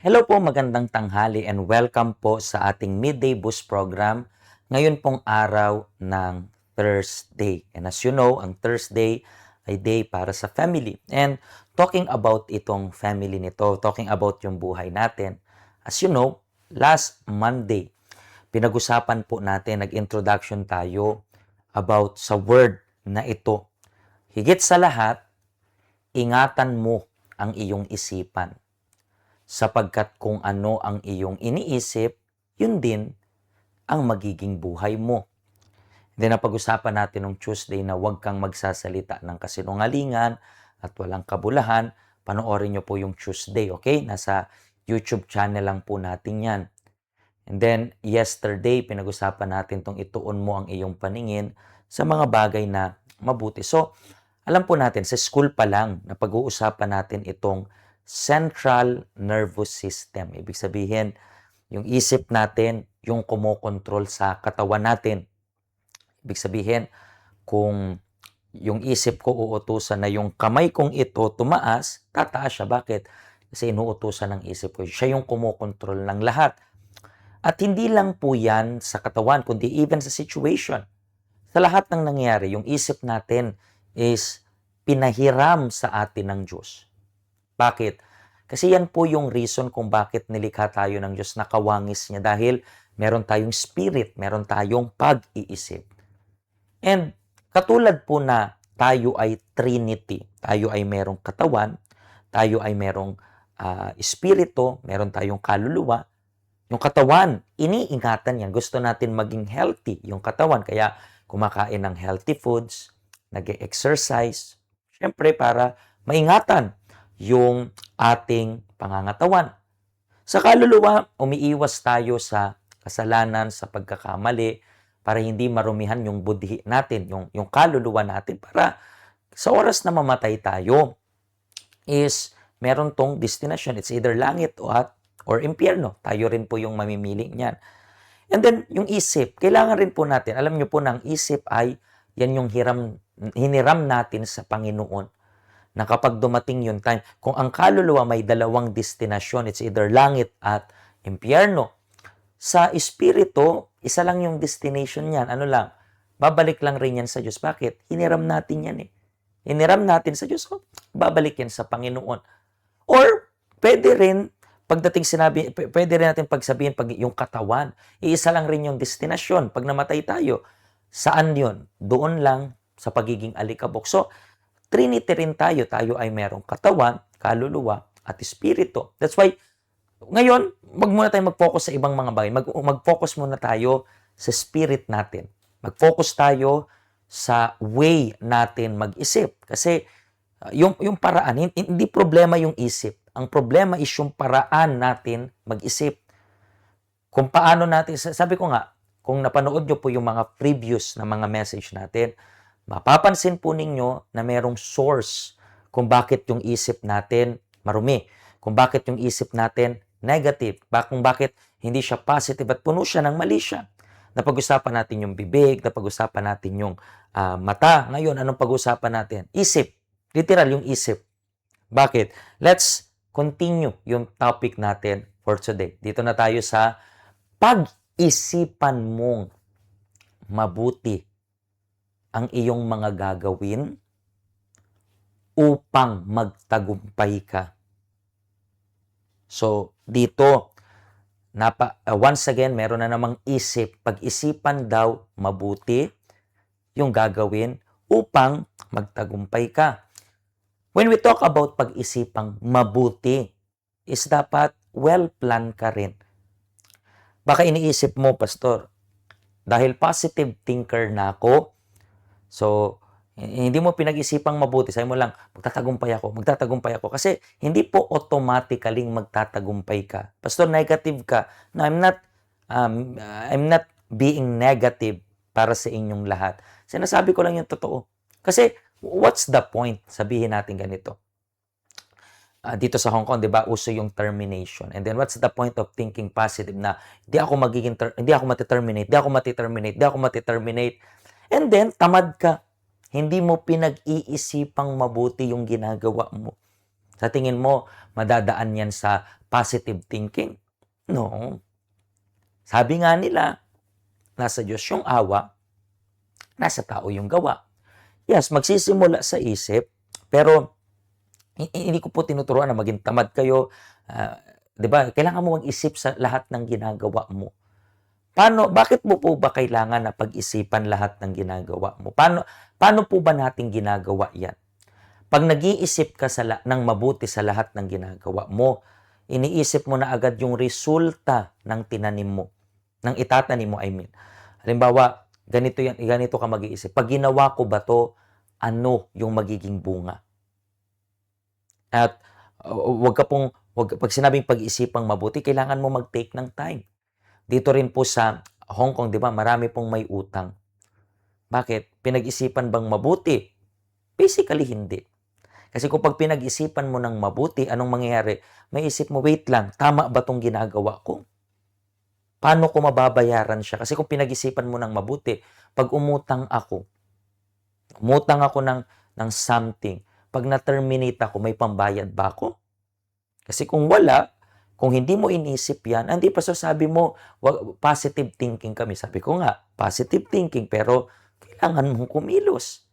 Hello po, magandang tanghali and welcome po sa ating Midday Boost program. Ngayon pong araw ng Thursday. And as you know, ang Thursday ay day para sa family. And talking about itong family nito, talking about yung buhay natin. As you know, last Monday, pinag-usapan po natin, nag-introduction tayo about sa word na ito. Higit sa lahat, ingatan mo ang iyong isipan sapagkat kung ano ang iyong iniisip, yun din ang magiging buhay mo. Then napag-usapan natin nung Tuesday na huwag kang magsasalita ng kasinungalingan at walang kabulahan. Panoorin nyo po yung Tuesday, okay? Nasa YouTube channel lang po natin yan. And then yesterday, pinag-usapan natin tong ituon mo ang iyong paningin sa mga bagay na mabuti. So, alam po natin, sa school pa lang, napag-uusapan natin itong central nervous system. Ibig sabihin, yung isip natin, yung kumokontrol sa katawan natin. Ibig sabihin, kung yung isip ko uutusan na yung kamay kong ito tumaas, tataas siya. Bakit? Kasi inuutusan ng isip ko. Siya yung kumokontrol ng lahat. At hindi lang po yan sa katawan, kundi even sa situation. Sa lahat ng nangyayari, yung isip natin is pinahiram sa atin ng Diyos. Bakit? Kasi yan po yung reason kung bakit nilikha tayo ng Diyos na kawangis niya dahil meron tayong spirit, meron tayong pag-iisip. And katulad po na tayo ay Trinity, tayo ay merong katawan, tayo ay merong espiritu, meron tayong kaluluwa, yung katawan, iniingatan yan. Gusto natin maging healthy yung katawan. Kaya kumakain ng healthy foods, nag-exercise, syempre para maingatan yung ating pangangatawan. Sa kaluluwa, umiiwas tayo sa kasalanan, sa pagkakamali, para hindi marumihan yung budhi natin, yung kaluluwa natin, para sa oras na mamatay tayo, is meron tong destination. It's either langit or impyerno. Tayo rin po yung mamimili niyan. And then, yung isip, kailangan rin po natin, alam nyo po na ang isip ay, yan yung hiniram natin sa Panginoon. Na kapag dumating yung time, kung ang kaluluwa may dalawang destinasyon, it's either langit at impyerno. Sa espiritu, isa lang yung destination niyan. Ano lang? Babalik lang rin yan sa Diyos. Bakit? Hiniram natin yan eh. Hiniram natin sa Diyos, babalik yan sa Panginoon. Or, pwede rin, pwede rin natin pagsabihin, pag yung katawan, iisa lang rin yung destinasyon. Pag namatay tayo, saan yun? Doon lang sa pagiging alikabok. So, Trinity rin tayo. Tayo ay merong katawan, kaluluwa, at espiritu. That's why, ngayon, wag muna tayo mag-focus sa ibang mga bagay. Mag-focus muna tayo sa spirit natin. Mag-focus tayo sa way natin mag-isip. Kasi yung paraan, hindi problema yung isip. Ang problema is yung paraan natin mag-isip. Kung paano natin, sabi ko nga, kung napanood nyo po yung mga previous na mga message natin, mapapansin po ninyo na merong source kung bakit yung isip natin marumi. Kung bakit yung isip natin negative. Kung bakit hindi siya positive at puno siya ng mali siya. Napag-usapan natin yung bibig, napag-usapan natin yung mata. Ngayon, anong pag-usapan natin? Isip. Literal, yung isip. Bakit? Let's continue yung topic natin for today. Dito na tayo sa pag-isipan mong mabuti ang iyong mga gagawin upang magtagumpay ka. So, dito, once again, meron na namang isip. Pag-isipan daw mabuti yung gagawin upang magtagumpay ka. When we talk about pag-isipang mabuti, is dapat well-planned ka rin. Baka iniisip mo, Pastor, dahil positive thinker na ako, so, hindi mo pinag-isipang mabuti. Sabi mo lang, magtatagumpay ako. Kasi hindi po automatically magtatagumpay ka. Pastor, negative ka. No, I'm not being negative para sa inyong lahat. Sinasabi ko lang yung totoo. Kasi, what's the point? Sabihin natin ganito. Dito sa Hong Kong, 'di ba, uso yung termination. And then what's the point of thinking positive na hindi ako matiterminate. And then tamad ka. Hindi mo pinag-iisipang mabuti yung ginagawa mo. Sa tingin mo, madadaan yan sa positive thinking? No. Sabi nga nila, nasa Diyos yung awa, nasa tao yung gawa. Yes, magsisimula sa isip, pero hindi ko po tinuturuan na maging tamad kayo. 'Di ba? Kailangan mo mag-isip sa lahat ng ginagawa mo. Bakit mo po ba kailangan na pag-isipan lahat ng ginagawa mo? Paano po ba natin ginagawa 'yan? Pag nag-iisip ka ng mabuti sa lahat ng ginagawa mo, iniisip mo na agad yung resulta ng tinanim mo, ng itatanim mo, I mean. Halimbawa, ganito ka mag-iisip. Pag ginawa ko ba to, ano yung magiging bunga? At pag sinabing pag-isipang mabuti, kailangan mo mag-take ng time. Dito rin po sa Hong Kong, di ba, marami pong may utang. Bakit? Pinag-isipan bang mabuti? Basically, hindi. Kasi kung pag pinag-isipan mo ng mabuti, anong mangyayari? May isip mo, wait lang, tama ba itong ginagawa ko? Paano ko mababayaran siya? Kasi kung pinag-isipan mo ng mabuti, pag umutang ako ng something, pag na-terminate ako, may pambayad ba ako? Kasi kung wala, kung hindi mo inisip yan, hindi pa sabi mo, positive thinking kami. Sabi ko nga, positive thinking, pero kailangan mong kumilos.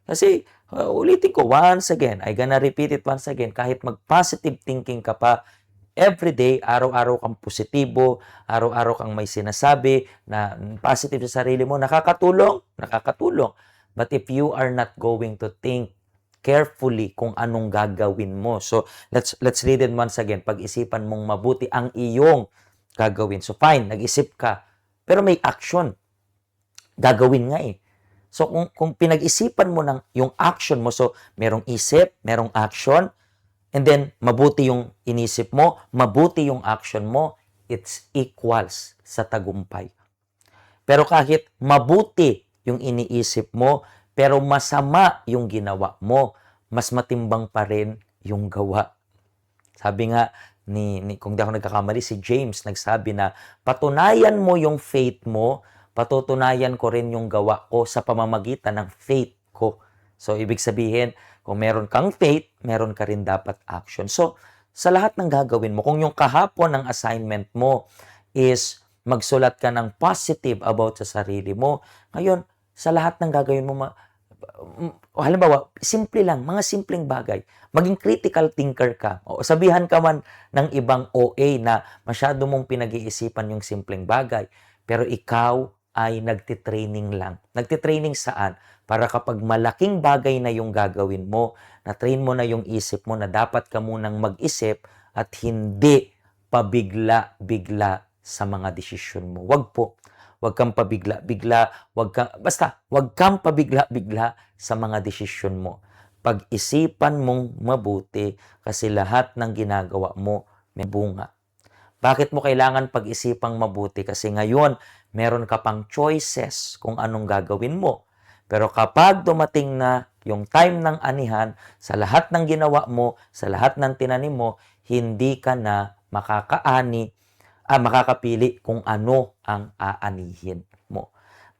Kasi, ulitin ko, once again, I gonna repeat it once again, kahit mag-positive thinking ka pa, everyday, araw-araw kang positibo, araw-araw kang may sinasabi na positive sa sarili mo, nakakatulong. But if you are not going to think carefully kung anong gagawin mo. So, let's read it once again. Pag-isipan mong mabuti ang iyong gagawin. So, fine, nag-isip ka. Pero may action. Gagawin nga eh. So, kung pinag-isipan mo ng yung action mo, so, merong isip, merong action, and then, mabuti yung inisip mo, mabuti yung action mo, it's equals sa tagumpay. Pero kahit mabuti yung iniisip mo, pero masama yung ginawa mo, mas matimbang pa rin yung gawa. Sabi nga, kung di ako nagkakamali, si James nagsabi na, patunayan mo yung faith mo, patutunayan ko rin yung gawa ko sa pamamagitan ng faith ko. So, ibig sabihin, kung meron kang faith, meron ka rin dapat action. So, sa lahat ng gagawin mo, kung yung kahapon ng assignment mo is magsulat ka ng positive about sa sarili mo, ngayon, sa lahat ng gagawin mo, halimbawa, simple lang, mga simpleng bagay. Maging critical thinker ka. O sabihan ka man ng ibang OA na masyado mong pinag-iisipan yung simpleng bagay. Pero ikaw ay nagtitraining lang. Nagtitraining saan? Para kapag malaking bagay na yung gagawin mo, na-train mo na yung isip mo na dapat ka munang mag-isip at hindi pabigla-bigla sa mga desisyon mo. Wag po. Wag kang pabigla-bigla, wag kang pabigla-bigla sa mga desisyon mo. Pag-isipan mong mabuti kasi lahat ng ginagawa mo may bunga. Bakit mo kailangan pag-isipang mabuti? Kasi ngayon, meron ka pang choices kung anong gagawin mo. Pero kapag dumating na yung time ng anihan, sa lahat ng ginawa mo, sa lahat ng tinanim mo, hindi ka na makakapili kung ano ang aanihin mo.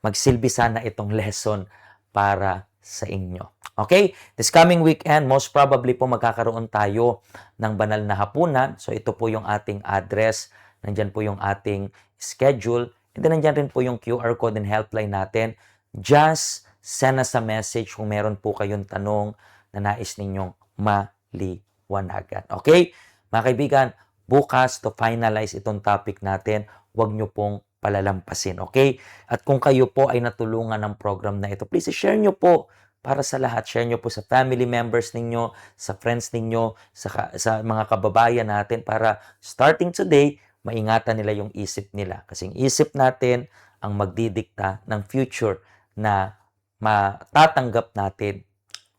Magsilbi sana itong lesson para sa inyo. Okay? This coming weekend, most probably po magkakaroon tayo ng banal na hapunan. So ito po yung ating address. Nandyan po yung ating schedule. And then nandyan rin po yung QR code and helpline natin. Just send us a message kung meron po kayong tanong na nais ninyong maliwanagan. Okay? Mga kaibigan, bukas to finalize itong topic natin, huwag nyo pong palalampasin, okay? At kung kayo po ay natulungan ng program na ito, please share nyo po para sa lahat. Share nyo po sa family members ninyo, sa friends ninyo, sa mga kababayan natin para starting today, maingatan nila yung isip nila. Kasi yung isip natin ang magdidikta ng future na matatanggap natin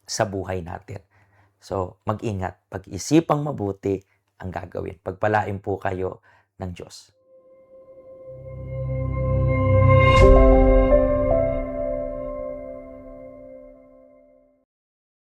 sa buhay natin. So, mag-ingat. Pag-isipang mabuti ang gagawin. Pagpalain po kayo ng Diyos.